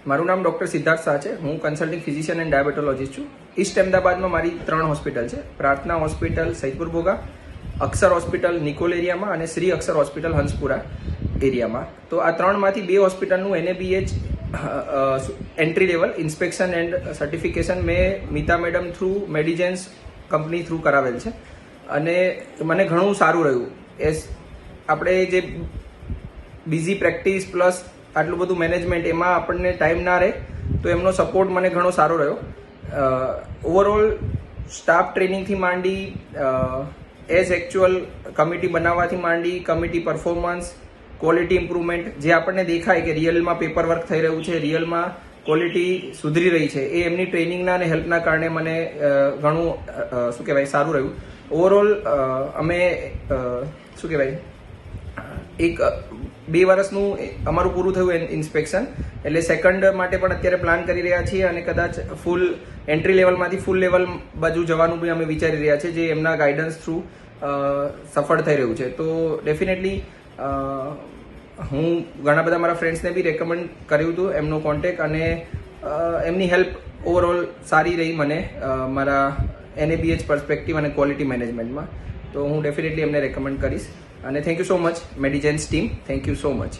મારું નામ ડૉક્ટર સિદ્ધાર્થ શાહ છે. હું કન્સલ્ટિંગ ફિઝિશિયન એન્ડ ડાયાબેટોલોજીસ્ટ છું. ઈસ્ટ અમદાવાદમાં મારી 3 હોસ્પિટલ છે. પ્રાર્થના હોસ્પિટલ સૈદપુર ભોગા, અક્ષર હોસ્પિટલ નિકોલ એરિયામાં અને શ્રી અક્ષર હોસ્પિટલ હંસપુરા એરિયામાં. તો આ 3માંથી 2 હોસ્પિટલનું NABH entry level inspection and certification મેં Mita madam through Medigence company through કરાવેલ છે અને મને ઘણું સારું રહ્યું. આપણે જે બિઝી પ્રેક્ટિસ પ્લસ આટલું બધું મેનેજમેન્ટ એમાં આપણને ટાઈમ ના રહે તો એમનો સપોર્ટ મને ઘણો સારો રહ્યો. ઓવરઓલ સ્ટાફ ટ્રેનિંગથી માંડી એઝ એકચ્યુઅલ કમિટી બનાવવાથી માંડી કમિટી પરફોર્મન્સ ક્વોલિટી ઇમ્પ્રુવમેન્ટ જે આપણને દેખાય કે રિયલમાં પેપર વર્ક થઈ રહ્યું છે, રિયલમાં ક્વોલિટી સુધરી રહી છે, એ એમની ટ્રેનિંગના અને હેલ્પના કારણે મને ઘણું સારું રહ્યું. ઓવરઓલ અમે એક 2 વર્ષનું અમારું પૂરું થયું ઇન્સ્પેક્શન, એટલે સેકન્ડ માટે પણ અત્યારે પ્લાન કરી રહ્યા છીએ અને કદાચ ફૂલ એન્ટ્રી લેવલમાંથી ફૂલ લેવલ બાજુ જવાનું બી અમે વિચારી રહ્યા છીએ, જે એમના ગાઈડન્સ થ્રુ સફળ થઈ રહ્યું છે. તો ડેફિનેટલી હું ઘણા બધા મારા ફ્રેન્ડ્સને બી રેકમેન્ડ કર્યું હતું એમનો કોન્ટેક્ટ, અને એમની હેલ્પ ઓવરઓલ સારી રહી મને મારા NABH પર્સપેક્ટિવ અને ક્વોલિટી મેનેજમેન્ટમાં. તો હું ડેફિનેટલી એમને રેકમેન્ડ કરીશ. અને thank you so much Medigence team, thank you so much.